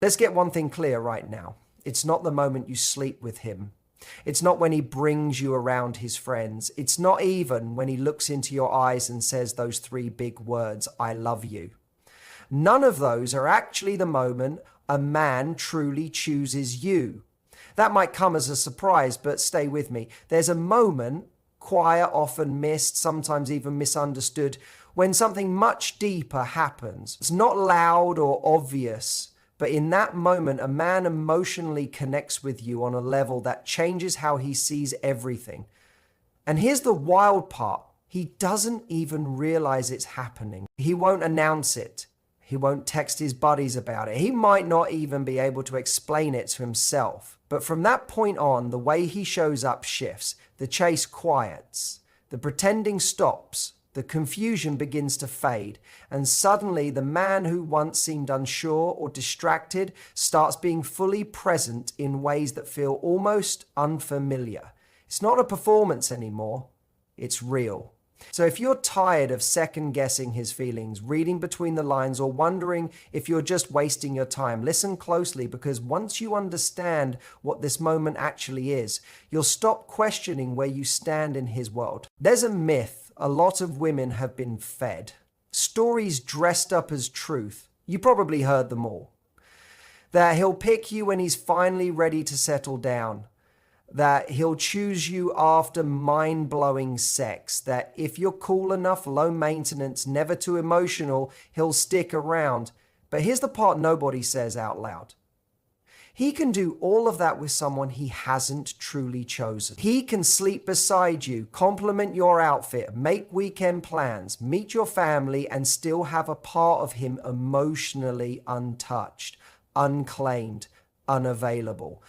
Let's get one thing clear right now. It's not the moment you sleep with him. It's not when he brings you around his friends. It's not even when he looks into your eyes and says those 3 big words, I love you. None of those are actually the moment a man truly chooses you. That might come as a surprise, but stay with me. There's a moment, quiet, often missed, sometimes even misunderstood, when something much deeper happens. It's not loud or obvious, but in that moment, a man emotionally connects with you on a level that changes how he sees everything. And here's the wild part. He doesn't even realize it's happening. He won't announce it. He won't text his buddies about it. He might not even be able to explain it to himself. But from that point on, the way he shows up shifts. The chase quiets. The pretending stops. The confusion begins to fade. And suddenly, the man who once seemed unsure or distracted starts being fully present in ways that feel almost unfamiliar. It's not a performance anymore. It's real. So if you're tired of second-guessing his feelings, reading between the lines, or wondering if you're just wasting your time, listen closely, because once you understand what this moment actually is, you'll stop questioning where you stand in his world. There's a myth a lot of women have been fed. Stories dressed up as truth. You probably heard them all. That he'll pick you when he's finally ready to settle down. That he'll choose you after mind-blowing sex, that if you're cool enough, low maintenance, never too emotional, he'll stick around. But here's the part nobody says out loud. He can do all of that with someone he hasn't truly chosen. He can sleep beside you, compliment your outfit, make weekend plans, meet your family, and still have a part of him emotionally untouched, unclaimed, unavailable.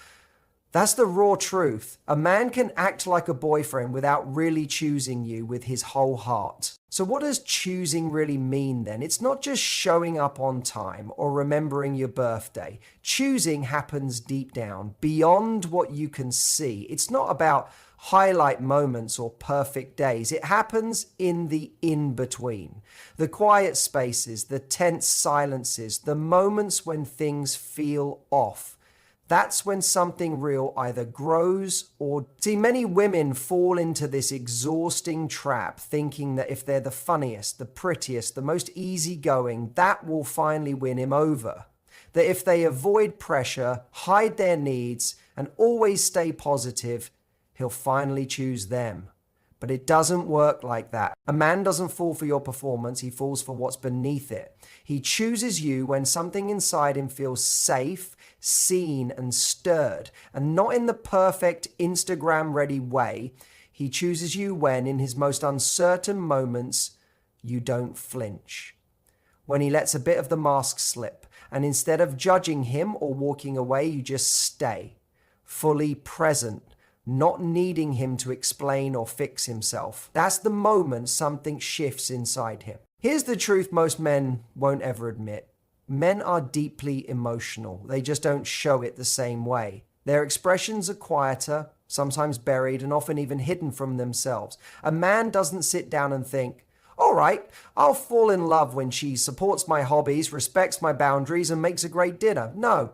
That's the raw truth. A man can act like a boyfriend without really choosing you with his whole heart. So what does choosing really mean then? It's not just showing up on time or remembering your birthday. Choosing happens deep down, beyond what you can see. It's not about highlight moments or perfect days. It happens in the in-between. The quiet spaces, the tense silences, the moments when things feel off. That's when something real either grows or... See, many women fall into this exhausting trap, thinking that if they're the funniest, the prettiest, the most easygoing, that will finally win him over. That if they avoid pressure, hide their needs, and always stay positive, he'll finally choose them. But it doesn't work like that. A man doesn't fall for your performance, he falls for what's beneath it. He chooses you when something inside him feels safe, seen, and stirred, and not in the perfect Instagram-ready way. He chooses you when, in his most uncertain moments, you don't flinch. When he lets a bit of the mask slip, and instead of judging him or walking away, you just stay, fully present, not needing him to explain or fix himself. That's the moment something shifts inside him. Here's the truth most men won't ever admit. Men are deeply emotional. They just don't show it the same way. Their expressions are quieter, sometimes buried, and often even hidden from themselves. A man doesn't sit down and think, all right, I'll fall in love when she supports my hobbies, respects my boundaries, and makes a great dinner. No,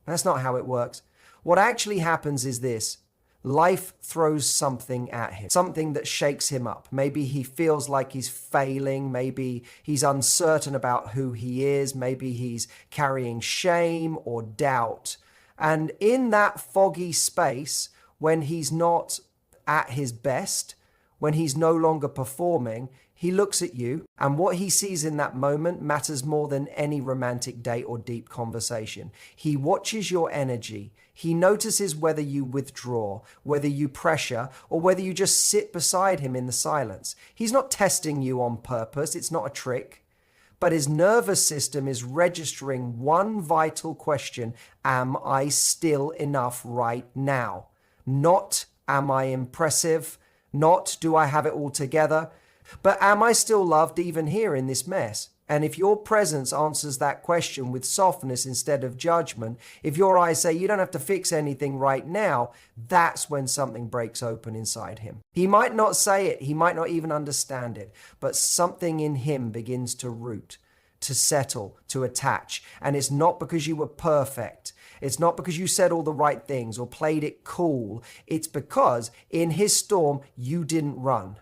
that's not how it works. What actually happens is this. Life throws something at him, something that shakes him up. Maybe he feels like he's failing. Maybe he's uncertain about who he is. Maybe he's carrying shame or doubt. And in that foggy space, when he's not at his best, when he's no longer performing, he looks at you, and what he sees in that moment matters more than any romantic date or deep conversation. He watches your energy. He notices whether you withdraw, whether you pressure, or whether you just sit beside him in the silence. He's not testing you on purpose. It's not a trick. But his nervous system is registering one vital question: am I still enough right now? Not, am I impressive? Not, do I have it all together? But am I still loved even here in this mess? And if your presence answers that question with softness instead of judgment, if your eyes say you don't have to fix anything right now, that's when something breaks open inside him. He might not say it, he might not even understand it, but something in him begins to root. to settle, to attach. And it's not because you were perfect. It's not because you said all the right things or played it cool. It's because in his storm, you didn't run.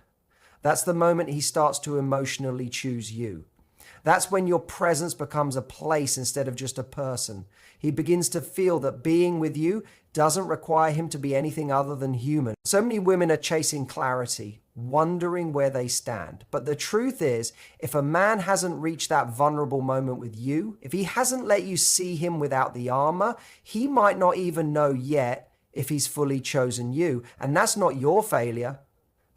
That's the moment he starts to emotionally choose you. That's when your presence becomes a place instead of just a person. He begins to feel that being with you doesn't require him to be anything other than human. So many women are chasing clarity, wondering where they stand. But the truth is, if a man hasn't reached that vulnerable moment with you, if he hasn't let you see him without the armor, he might not even know yet if he's fully chosen you. And that's not your failure.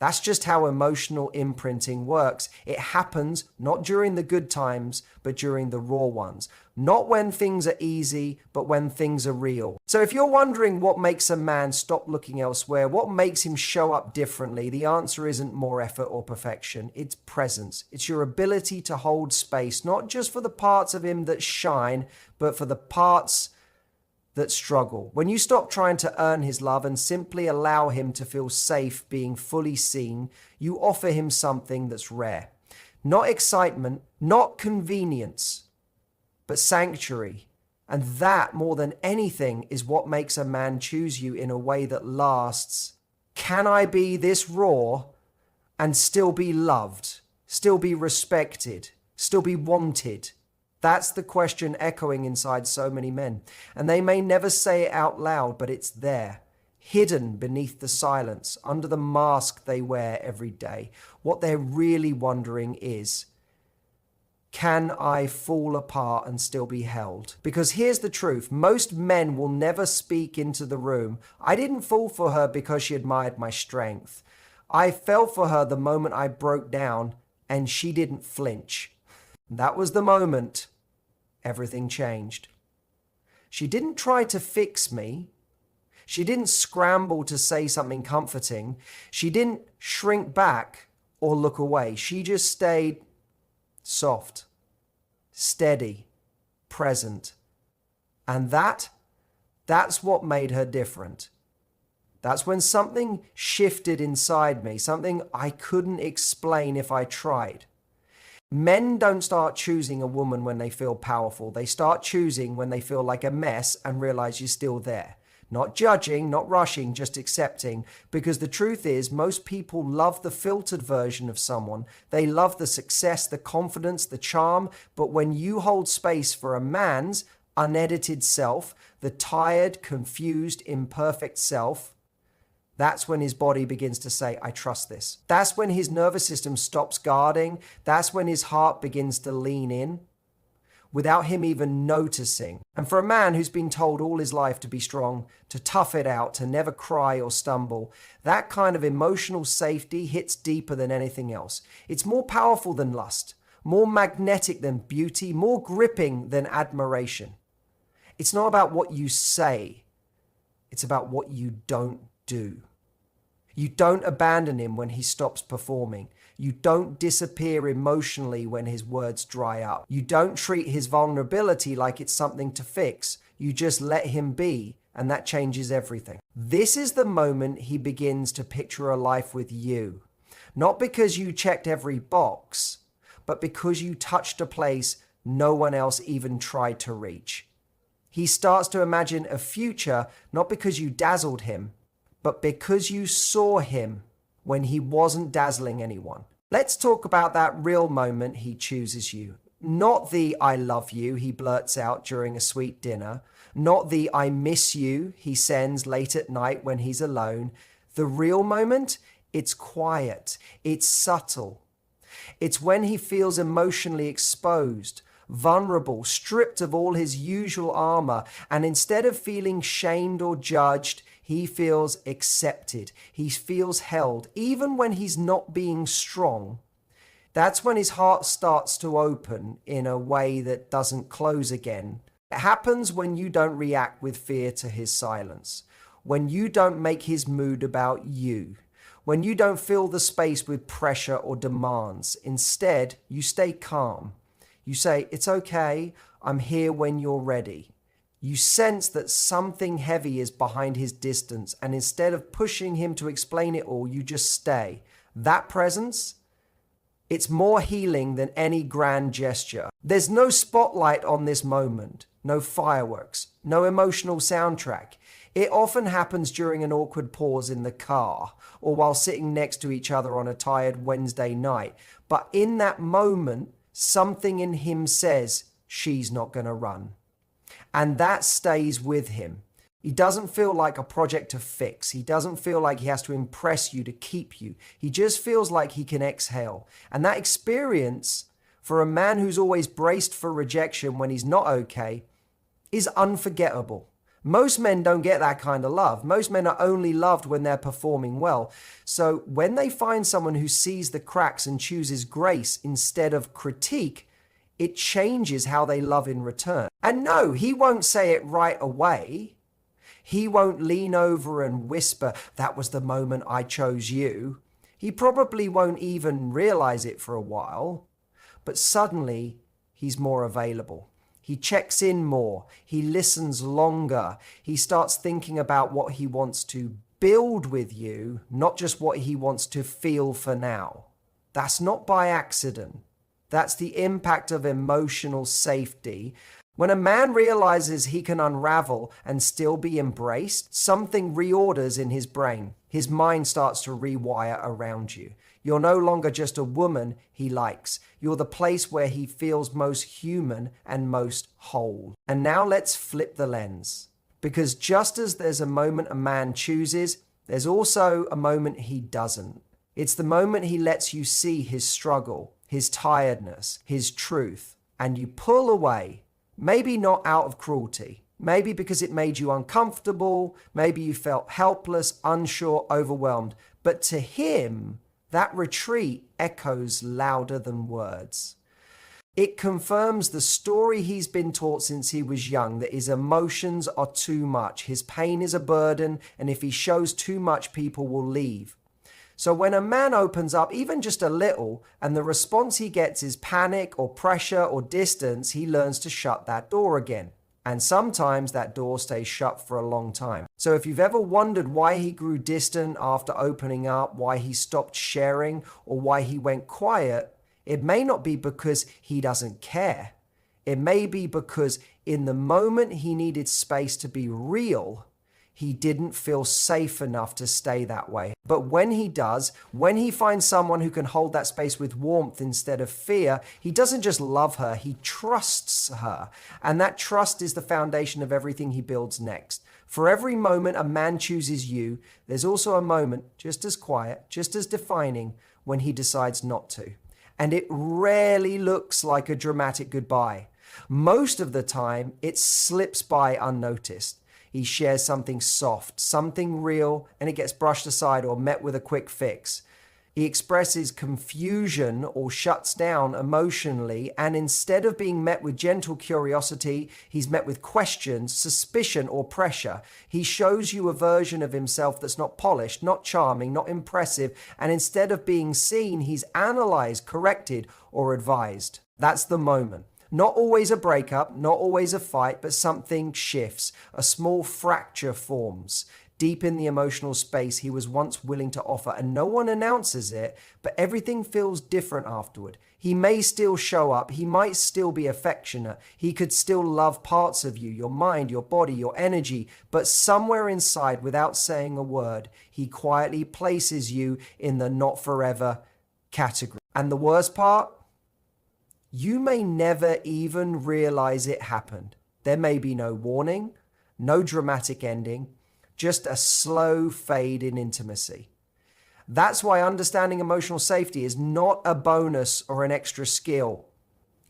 That's just how emotional imprinting works. It happens not during the good times, but during the raw ones. Not when things are easy, but when things are real. So if you're wondering what makes a man stop looking elsewhere, what makes him show up differently, the answer isn't more effort or perfection. It's presence. It's your ability to hold space, not just for the parts of him that shine, but for the parts that struggle. When you stop trying to earn his love and simply allow him to feel safe being fully seen, you offer him something that's rare. Not excitement, not convenience, but sanctuary. And that, more than anything, is what makes a man choose you in a way that lasts. Can I be this raw and still be loved, still be respected, still be wanted? That's the question echoing inside so many men. And they may never say it out loud, but it's there, hidden beneath the silence, under the mask they wear every day. What they're really wondering is, can I fall apart and still be held? Because here's the truth. Most men will never speak into the room. I didn't fall for her because she admired my strength. I fell for her the moment I broke down and she didn't flinch. That was the moment everything changed. She didn't try to fix me. She didn't scramble to say something comforting. She didn't shrink back or look away. She just stayed soft, steady, present. And that's what made her different. That's when something shifted inside me, something I couldn't explain if I tried. Men don't start choosing a woman when they feel powerful. They start choosing when they feel like a mess and realize you're still there. Not judging, not rushing, just accepting. Because the truth is, most people love the filtered version of someone. They love the success, the confidence, the charm. But when you hold space for a man's unedited self, the tired, confused, imperfect self, that's when his body begins to say, I trust this. That's when his nervous system stops guarding. That's when his heart begins to lean in without him even noticing. And for a man who's been told all his life to be strong, to tough it out, to never cry or stumble, that kind of emotional safety hits deeper than anything else. It's more powerful than lust, more magnetic than beauty, more gripping than admiration. It's not about what you say. It's about what you don't do. You don't abandon him when he stops performing. You don't disappear emotionally when his words dry up. You don't treat his vulnerability like it's something to fix. You just let him be, and that changes everything. This is the moment he begins to picture a life with you. Not because you checked every box, but because you touched a place no one else even tried to reach. He starts to imagine a future not because you dazzled him, but because you saw him when he wasn't dazzling anyone. Let's talk about that real moment he chooses you. Not the I love you he blurts out during a sweet dinner. Not the I miss you he sends late at night when he's alone. The real moment, it's quiet. It's subtle. It's when he feels emotionally exposed, vulnerable, stripped of all his usual armor, and instead of feeling shamed or judged, he feels accepted. He feels held, even when he's not being strong. That's when his heart starts to open in a way that doesn't close again. It happens when you don't react with fear to his silence, when you don't make his mood about you, when you don't fill the space with pressure or demands. Instead, you stay calm. You say, it's okay, I'm here when you're ready. You sense that something heavy is behind his distance, and instead of pushing him to explain it all, you just stay. That presence, It's more healing than any grand gesture. There's no spotlight on this moment, no fireworks, no emotional soundtrack. It often happens during an awkward pause in the car or while sitting next to each other on a tired Wednesday night. But in that moment, something in him says, she's not going to run. And that stays with him. He doesn't feel like a project to fix. He doesn't feel like he has to impress you to keep you. He just feels like he can exhale. And that experience, for a man who's always braced for rejection when he's not okay, is unforgettable. Most men don't get that kind of love. Most men are only loved when they're performing well. So when they find someone who sees the cracks and chooses grace instead of critique, it changes how they love in return. And no, he won't say it right away. He won't lean over and whisper, that was the moment I chose you. He probably won't even realize it for a while. But suddenly, he's more available. He checks in more. He listens longer. He starts thinking about what he wants to build with you, not just what he wants to feel for now. That's not by accident. That's the impact of emotional safety. When a man realizes he can unravel and still be embraced, something reorders in his brain. His mind starts to rewire around you. You're no longer just a woman he likes. You're the place where he feels most human and most whole. And now let's flip the lens. Because just as there's a moment a man chooses, there's also a moment he doesn't. It's the moment he lets you see his struggle, his tiredness, his truth, and you pull away. Maybe not out of cruelty, maybe because it made you uncomfortable, maybe you felt helpless, unsure, overwhelmed. But to him, that retreat echoes louder than words. It confirms the story he's been taught since he was young, that his emotions are too much, his pain is a burden, and if he shows too much, people will leave. So when a man opens up even just a little and the response he gets is panic or pressure or distance, he learns to shut that door again. And sometimes that door stays shut for a long time. So if you've ever wondered why he grew distant after opening up, why he stopped sharing, or why he went quiet, it may not be because he doesn't care. It may be because in the moment he needed space to be real, he didn't feel safe enough to stay that way. But when he does, when he finds someone who can hold that space with warmth instead of fear, he doesn't just love her, he trusts her. And that trust is the foundation of everything he builds next. For every moment a man chooses you, there's also a moment, just as quiet, just as defining, when he decides not to. And it rarely looks like a dramatic goodbye. Most of the time, it slips by unnoticed. He shares something soft, something real, and it gets brushed aside or met with a quick fix. He expresses confusion or shuts down emotionally, and instead of being met with gentle curiosity, he's met with questions, suspicion, or pressure. He shows you a version of himself that's not polished, not charming, not impressive, and instead of being seen, he's analyzed, corrected, or advised. That's the moment. Not always a breakup, not always a fight, but something shifts. A small fracture forms deep in the emotional space he was once willing to offer, and no one announces it, but everything feels different afterward. He may still show up, he might still be affectionate, he could still love parts of you, your mind, your body, your energy, but somewhere inside, without saying a word, he quietly places you in the not forever category. And the worst part? You may never even realize it happened. There may be no warning, no dramatic ending, just a slow fade in intimacy. That's why understanding emotional safety is not a bonus or an extra skill.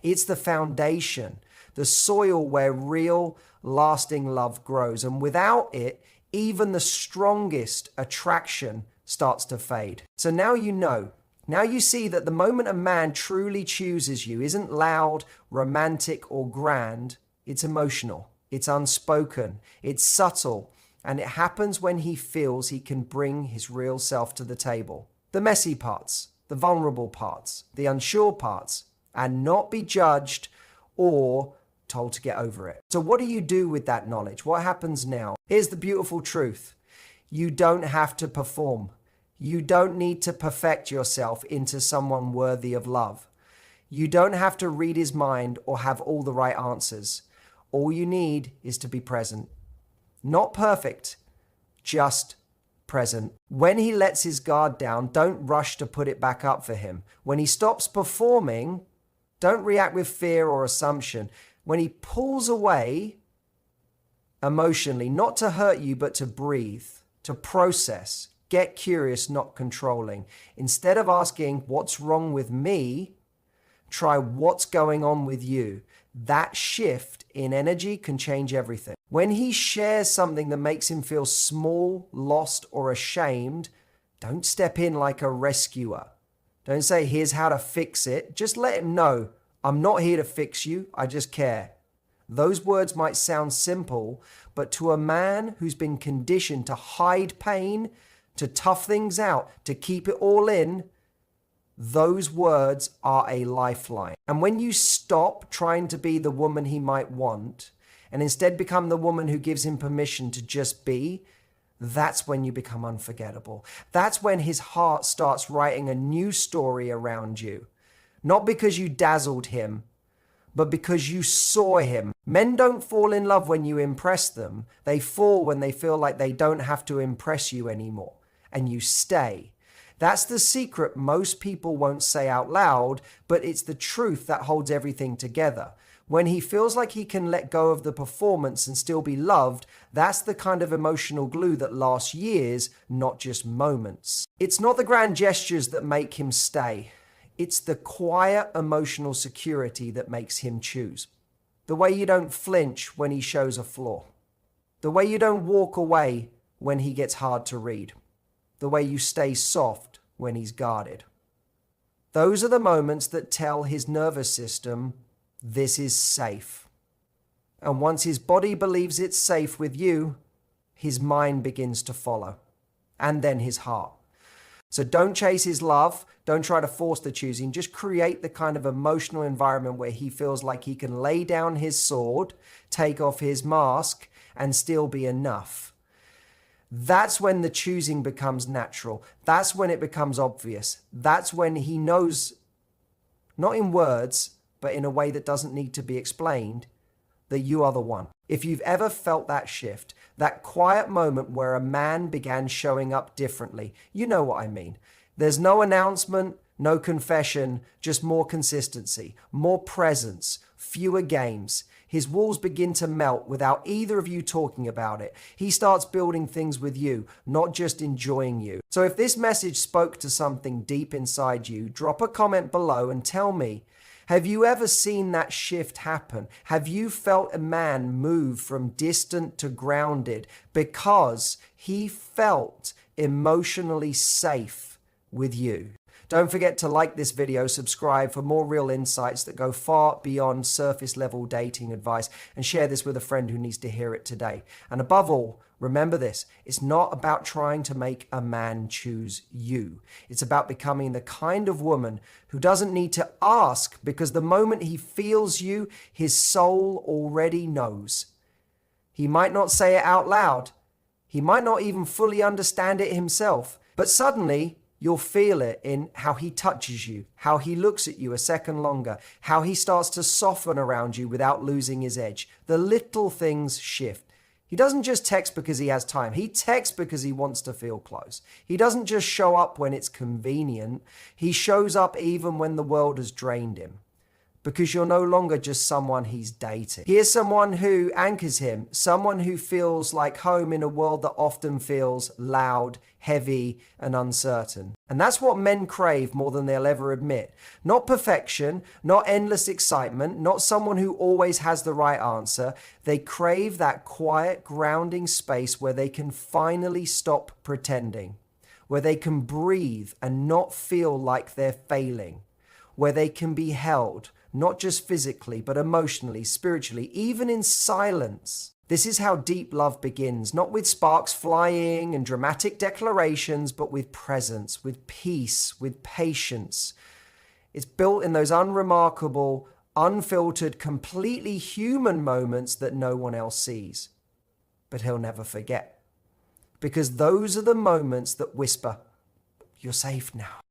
It's the foundation, the soil where real, lasting love grows. And without it, even the strongest attraction starts to fade. So now you know. Now you see that the moment a man truly chooses you isn't loud, romantic, or grand. It's emotional. It's unspoken. It's subtle. And it happens when he feels he can bring his real self to the table. The messy parts, the vulnerable parts, the unsure parts, and not be judged or told to get over it. So what do you do with that knowledge? What happens now? Here's the beautiful truth. You don't have to perform. You don't need to perfect yourself into someone worthy of love. You don't have to read his mind or have all the right answers. All you need is to be present. Not perfect, just present. When he lets his guard down, don't rush to put it back up for him. When he stops performing, don't react with fear or assumption. When he pulls away emotionally, not to hurt you, but to breathe, to process, get curious, not controlling. Instead of asking, what's wrong with me? Try what's going on with you. That shift in energy can change everything. When he shares something that makes him feel small, lost, or ashamed, don't step in like a rescuer. Don't say, here's how to fix it. Just let him know, I'm not here to fix you, I just care. Those words might sound simple, but to a man who's been conditioned to hide pain, to tough things out, to keep it all in, those words are a lifeline. And when you stop trying to be the woman he might want and instead become the woman who gives him permission to just be, that's when you become unforgettable. That's when his heart starts writing a new story around you. Not because you dazzled him, but because you saw him. Men don't fall in love when you impress them. They fall when they feel like they don't have to impress you anymore. And you stay. That's the secret most people won't say out loud, but it's the truth that holds everything together. When he feels like he can let go of the performance and still be loved, that's the kind of emotional glue that lasts years, not just moments. It's not the grand gestures that make him stay. It's the quiet emotional security that makes him choose. The way you don't flinch when he shows a flaw. The way you don't walk away when he gets hard to read. The way you stay soft when he's guarded. Those are the moments that tell his nervous system, this is safe. And once his body believes it's safe with you, his mind begins to follow. And then his heart. So don't chase his love. Don't try to force the choosing. Just create the kind of emotional environment where he feels like he can lay down his sword, take off his mask, and still be enough. That's when the choosing becomes natural. That's when it becomes obvious. That's when he knows, not in words, but in a way that doesn't need to be explained, that you are the one. If you've ever felt that shift, that quiet moment where a man began showing up differently, you know what I mean. There's no announcement, no confession, just more consistency, more presence, fewer games. His walls begin to melt without either of you talking about it. He starts building things with you, not just enjoying you. So if this message spoke to something deep inside you, drop a comment below and tell me, have you ever seen that shift happen? Have you felt a man move from distant to grounded because he felt emotionally safe with you? Don't forget to like this video, subscribe for more real insights that go far beyond surface level dating advice, and share this with a friend who needs to hear it today. And above all, remember this, it's not about trying to make a man choose you. It's about becoming the kind of woman who doesn't need to ask, because the moment he feels you, his soul already knows. He might not say it out loud. He might not even fully understand it himself, but suddenly you'll feel it in how he touches you, how he looks at you a second longer, how he starts to soften around you without losing his edge. The little things shift. He doesn't just text because he has time. He texts because he wants to feel close. He doesn't just show up when it's convenient. He shows up even when the world has drained him. Because you're no longer just someone he's dating. He is someone who anchors him, someone who feels like home in a world that often feels loud, heavy, and uncertain. And that's what men crave more than they'll ever admit. Not perfection, not endless excitement, not someone who always has the right answer. They crave that quiet, grounding space where they can finally stop pretending, where they can breathe and not feel like they're failing, where they can be held, not just physically, but emotionally, spiritually, even in silence. This is how deep love begins, not with sparks flying and dramatic declarations, but with presence, with peace, with patience. It's built in those unremarkable, unfiltered, completely human moments that no one else sees. But he'll never forget. Because those are the moments that whisper, You're safe now.